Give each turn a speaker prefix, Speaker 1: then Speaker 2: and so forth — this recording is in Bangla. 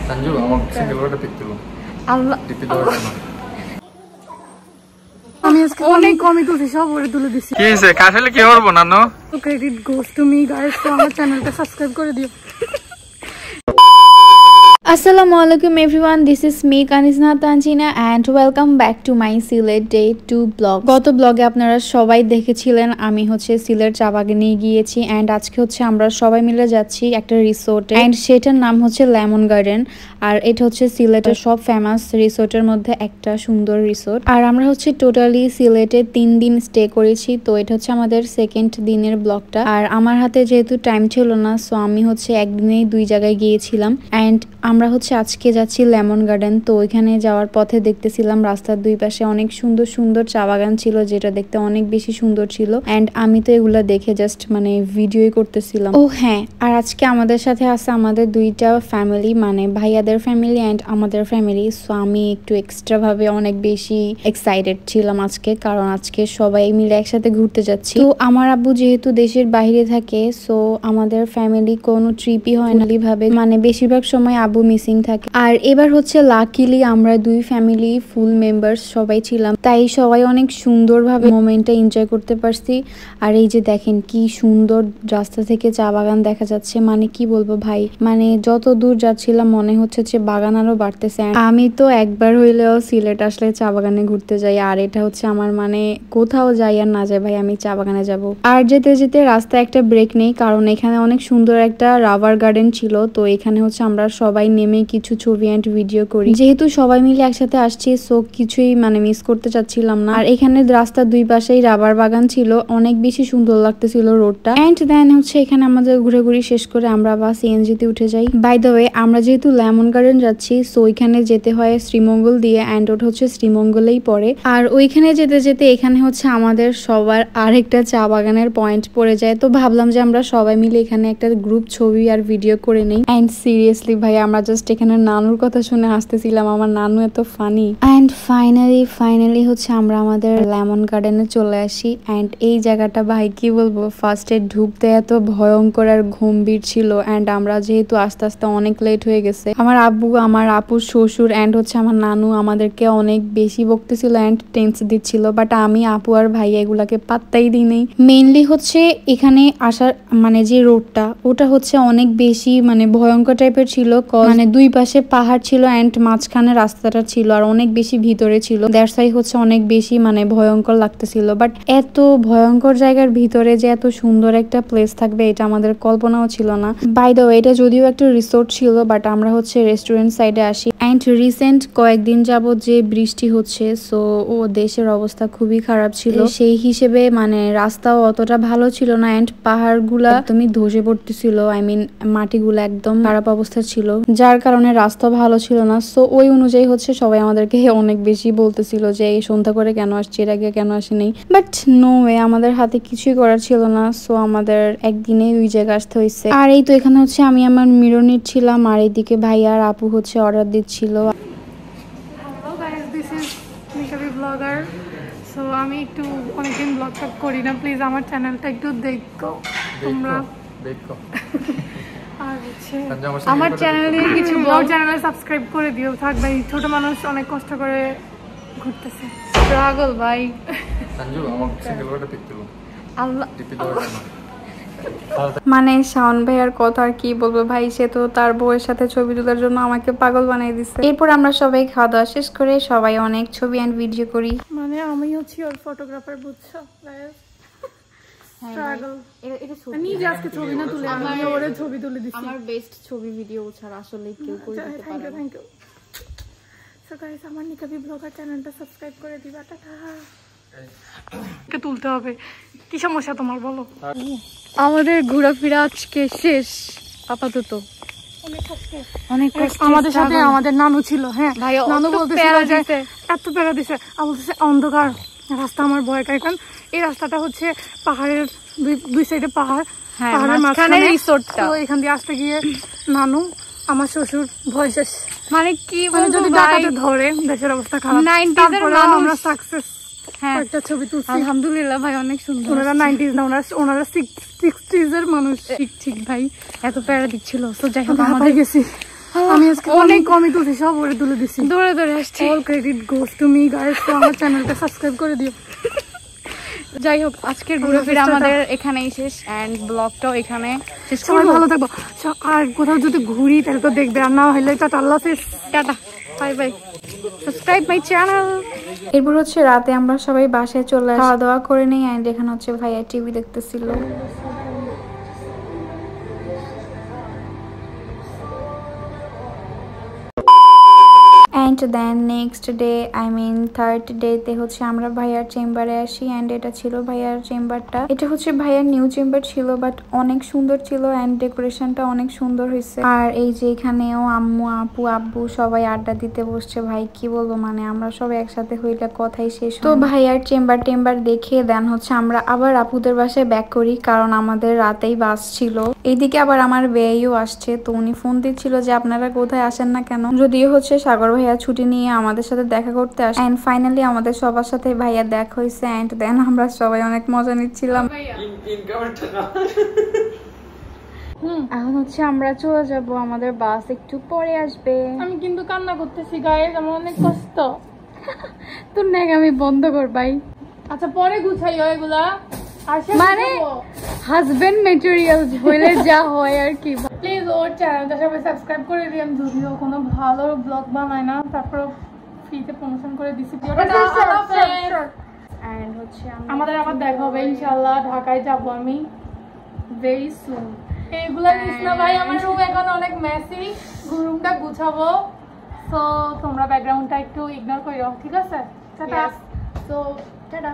Speaker 1: সঞ্জু আমার সিঙ্গেল ওটা পিক তুলো আল্লাহ টিপি দাও না
Speaker 2: আমি আজকে অনেক কমই তুলছি সব ওরে তুলে দিছি
Speaker 1: কি হইছে কাশলে কি করব নানো
Speaker 2: তো credit goes to me guys তো আমার চ্যানেলটা সাবস্ক্রাইব করে দিও
Speaker 3: Assalamualaikum everyone, this is me Kanisna Tanjina and welcome back to my Silet Day 2 vlog. গত ব্লগে আপনারা সবাই দেখেছিলেন আমি হচ্ছে সিলেট চা বাগানে গিয়েছি এন্ড আজকে হচ্ছে আমরা সবাই মিলে যাচ্ছি একটা রিসোর্টে এন্ড সেটার নাম হচ্ছে লেমন গার্ডেন আর এটা হচ্ছে সিলেটের সব ফেমাস রিসোর্টের মধ্যে একটা সুন্দর রিসোর্ট আর আমরা হচ্ছে টোটালি সিলেটে 3 দিন স্টে করেছি তো এটা হচ্ছে আমাদের সেকেন্ড দিনের ব্লগটা আর আমার হাতে যেহেতু টাইম ছিল না সো আমি হচ্ছে একদিনেই 2 জায়গায় গিয়েছিলাম এন্ড আমরা হচ্ছে আজকে যাচ্ছি লেমন গার্ডেন তো ওইখানে যাওয়ার পথে দেখতেছিলাম রাস্তার দুই পাশে অনেক সুন্দর সুন্দর চা বাগান ছিল যেটা দেখতে অনেক বেশি সুন্দর ছিল এন্ড আমি তো এগুলা দেখে জাস্ট মানে ভিডিওই করতেছিলাম ও হ্যাঁ আর আজকে আমাদের সাথে আছে আমাদের দুইটা ফ্যামিলি মানে ভাইয়াদের ফ্যামিলি এন্ড আমাদের ফ্যামিলি সো আমি একটু এক্সট্রা ভাবে অনেক বেশি এক্সাইটেড ছিলাম আজকে কারণ আজকে সবাই মিলে একসাথে ঘুরতে যাচ্ছি তো আমার আব্বু যেহেতু দেশের বাইরে থাকে সো আমাদের ফ্যামিলি কোনো ট্রিপই হয় না ভাবে মানে বেশিরভাগ সময় আব্বু মিসিং থাকে আর এবার হচ্ছে লাকিলি আমরা দুই ফ্যামিলি ফুল মেম্বার্স সবাই ছিলাম তাই সবাই অনেক সুন্দরভাবে মোমেন্টটা এনজয় করতে পারছি আর এই যে দেখেন কি সুন্দর রাস্তা থেকে চা বাগান দেখা যাচ্ছে মানে কি বলবো ভাই মানে যত দূর যাচ্ছিলাম মনে হচ্ছে যে বাগান আরো বাড়তেছে আমি তো একবার হইলেও সিলেট আসলে চা বাগানে ঘুরতে যাই আর এটা হচ্ছে আমার মানে কোথাও যাই আর না যাই ভাই আমি চা বাগানে যাব আর যেতে যেতে রাস্তায় একটা ব্রেক নেই কারণ এখানে অনেক সুন্দর একটা রাবার গার্ডেন ছিল তো এখানে হচ্ছে আমরা সবাই নেমে কিছু ছবি এন্ড ভিডিও করি যেহেতু সবাই মিলে একসাথে আসছি সো কিছুই মানে মিস করতে চাচ্ছিলাম না আর এখানে রাস্তার দুই পাশেই রাবার বাগান ছিল অনেক বেশি সুন্দর লাগতেছিল রোডটা এন্ড দেন হচ্ছে এখানে আমাদের ঘুরে শেষ করে আমরা আবার সিএনজি তে উঠে যাই বাই দ্য ওয়ে আমরা যেহেতু লেমন গার্ডেন যাচ্ছি সো ওইখানে যেতে হয় শ্রীমঙ্গল দিয়ে এন্ড ওটা হচ্ছে শ্রীমঙ্গলেই পড়ে আর ওইখানে যেতে যেতে এখানে হচ্ছে আমাদের সবার আরেকটা চা বাগানের পয়েন্ট পড়ে যায় তো ভাবলাম যে আমরা সবাই মিলে এখানে একটা গ্রুপ ছবি আর ভিডিও করে নেই এন্ড সিরিয়াসলি ভাই আমরা জাস্ট এখানে নানুর কথা শুনে হাসতেছিলাম আমার নানু এত ফানি এন্ড ফাইনালি হচ্ছে আমরা আমাদের লেমন গার্ডেনে চলে আসি এন্ড এই জায়গাটা ভাই কি বলবো ফার্স্টে ঢুকতে এত ভয়ঙ্কর আর গম্ভীর ছিল এন্ড আমরা যেহেতু আস্তে আস্তে অনেক লেট হয়ে গেছে আমার আব্বু আমার আপুর শ্বশুর এন্ড হচ্ছে আমার নানু আমাদেরকে অনেক বেশি বকতেছিল এন্ড টেন্স দিচ্ছিল বাট আমি আপু আর ভাই এগুলাকে পাত্তাই দিই নেই মেইনলি হচ্ছে এখানে আসার মানে যে রোডটা ওটা হচ্ছে অনেক বেশি মানে ভয়ঙ্কর টাইপের ছিল মানে দুই পাশে পাহাড় ছিল এন্ড মাঝখানে রাস্তাটা ছিল আর অনেক বেশি ভিতরে ছিল দ্যাটস ওয়াই হচ্ছে অনেক বেশি মানে ভয়ঙ্কর লাগতেছিল বাট এত ভয়ঙ্কর জায়গার ভিতরে যে এত সুন্দর একটা প্লেস থাকবে এটা আমাদের কল্পনাও ছিল না বাই দ্য ওয়ে এটা যদিও একটা রিসোর্ট ছিল বাট আমরা হচ্ছে রেস্টুরেন্ট সাইডে আসি এন্ড রিসেন্ট কয়েকদিন যাবত যে বৃষ্টি হচ্ছে সো ও দেশের অবস্থা খুবই খারাপ ছিল সেই হিসেবে মানে রাস্তাও অতটা ভালো ছিল না এন্ড পাহাড়গুলা একদমই ধসে পড়তেছিল আই মিন মাটিগুলো একদম খারাপ অবস্থা ছিল যার কারণে রাস্তা ভালো ছিল না সো ওই অনুযায়ী হচ্ছে সবাই আমাদেরকে অনেক বেশি বলতেছিল যে এই সন্ধ্যা করে কেন আসছি এর আগে কেন আসেনি বাট নো ওয়ে আমাদের হাতে কিছুই করার ছিল না সো আমাদের একদিনে 2 জায়গায় আসতে হয়েছে আর এই তো এখানে হচ্ছে আমি আমার মিরর নিচ্ছিলাম আর এইদিকে ভাই আর আপু হচ্ছে অর্ডার দিচ্ছিল
Speaker 2: হ্যালো গাইস দিস ইজ নিকাবি ব্লগার সো আমি একটু অনেকদিন ব্লগ করি না প্লিজ আমার চ্যানেলটা একটু দেখো তোমরা
Speaker 1: দেখো
Speaker 2: আর হচ্ছে আমার চ্যানেলে কিছু ব্লগ চ্যানেলে সাবস্ক্রাইব করে দিও থাক ভাই ছোট মানুষ অনেক কষ্ট করে ঘুরতেছে স্ট্রাগল ভাই
Speaker 1: সঞ্জু আমার সিঙ্গেল ওটা পিক তুলো
Speaker 2: আল্লাহ
Speaker 1: টিপি দাও না
Speaker 3: মানে শাওন ভাইয়ার কথা আর কি বলবো ভাই সে তো তার বউয়ের সাথে ছবি তোলার জন্য আমাকে পাগল বানিয়ে দিচ্ছে এরপর আমরা সবাই খাওয়া দাওয়া শেষ করে সবাই অনেক ছবি এন্ড ভিডিও করি
Speaker 2: মানে আমি হচ্ছি ওর ফটোগ্রাফার বুঝছো ছবি না তুলে আমি ওরে ছবি তুলে দিচ্ছি
Speaker 3: আমার বেস্ট ছবি ভিডিও ছাড়া আসলে কেউ করে দিতে পারে না
Speaker 2: থ্যাংক ইউ সো গাইস আমার নিকাবি ব্লগার চ্যানেলটা সাবস্ক্রাইব করে দিবা টাটা কে তুলতে হবে কি সমস্যা তোমার বলো আমাদের ঘোরাফেরা আজকে শেষ আপাতত অনেক কষ্ট আমাদের সাথে আমাদের নানু ছিল হ্যাঁ নানু বলতেছিল যে এত প্যারা দিছে আর বলতেছে অন্ধকার রাস্তা আমার ভয় কারণ এই রাস্তাটা হচ্ছে পাহাড়ের দুই সাইডে পাহাড় পাহাড়ের মাঝখানে রিসোর্টটা তো এখান দিয়ে আসতে গিয়ে নানু আমার শ্বশুর ভয় শেষ মানে কি বলবো যদি ডাকাতে ধরে দেশের অবস্থা খারাপ 90s এর মানুষ আমরা সাকসেস হ্যাঁ একটা ছবি তুলছি আলহামদুলিল্লাহ ভাই অনেক সুন্দর ওনারা 90s না ওনারা 60s এর মানুষ ঠিক ভাই এত প্যারা দিচ্ছিল তো যাই হোক আমাদের গেছি আমি আজকে অনেক কমই তুলছি, সব ওরে তুলে দিছি, দৌড়ে দৌড়ে আসছি। All credit goes to me guys. তো আমার চ্যানেলটা সাবস্ক্রাইব করে দিও। যাই হোক, আজকের ঘোরাফেরা আমাদের এখানেই শেষ এন্ড ব্লগটাও এখানে শেষ করব। ভালো থাকবো, আর কোথাও যদি ঘুরি তাহলে তো দেখবে, আর না হলে টাটা, আল্লাহ হাফেজ, tata, bye bye, subscribe my channel.
Speaker 3: এরপর হচ্ছে রাতে আমরা সবাই বাসায় চলে আসি, খাওয়া দাওয়া করে নিই এন্ড এখানে হচ্ছে ভাইয়া টিভি দেখতেছিল। And then next day, I mean third ডেতে হচ্ছে আমরা ভাইয়ার চেম্বারে আসি অ্যান্ড এটা ছিল ভাইয়ার চেম্বারটা। এটা হচ্ছে ভাইয়ার নিউ চেম্বার ছিল, বাট অনেক সুন্দর ছিল অ্যান্ড ডেকোরেশনটা অনেক সুন্দর হয়েছে। আর এই যে এখানেও আম্মু, আপু, আব্বু সবাই আড্ডা দিতে বসছে। ভাই কি বলবো, মানে আমরা সবাই একসাথে হইলে কথাই শেষ। তো ভাইয়ার চেম্বার দেখে দেন হচ্ছে আমরা আবার আপুদের বাসায় ব্যাক করি, কারণ আমাদের রাতেই বাস ছিল। এইদিকে আবার আমার বেয়েও আসছে, তো উনি ফোন দিচ্ছিল যে আপনারা কোথায় আসেন না কেন। যদিও হচ্ছে সাগর ভাইয়া ছুটি নিয়ে আমাদের সাথে দেখা করতে আসে এন্ড ফাইনালি আমাদের সবার সাথে ভাইয়া দেখা হয়েছে এন্ড দেন আমরা সবাই অনেক মজা নিচ্ছিলাম। এখন হচ্ছে আমরা চলে যাব, আমাদের বাস একটু পরে আসবে।
Speaker 2: আমি কিন্তু কান্না করতেছি গাইস, আমার অনেক কষ্ট। তোর নেক আমি বন্ধ কর ভাই। আচ্ছা পরে গুছাইও এগুলা, মানে হাজবেন্ড ম্যাটেরিয়াল হইলে যা হয় আর কি। প্লিজ ওর চ্যানেলটা সবাই সাবস্ক্রাইব করে দিন, যদিও কোনো ভালো ব্লগ বানায় না, তারপর ফ্রিতে প্রমোশন করে দিছি।
Speaker 3: এন্ড হচ্ছে
Speaker 2: আমাদের আবার দেখা হবে ইনশাআল্লাহ, ঢাকায় যাব আমি ভেরি সুন। এইগুলা নিস না ভাই, আমার রুম এখন অনেক মেসি, রুমটা গুছাবো, সো তোমরা ব্যাকগ্রাউন্ডটা একটু ইগনোর করো, ঠিক আছে? টাটা। So tata.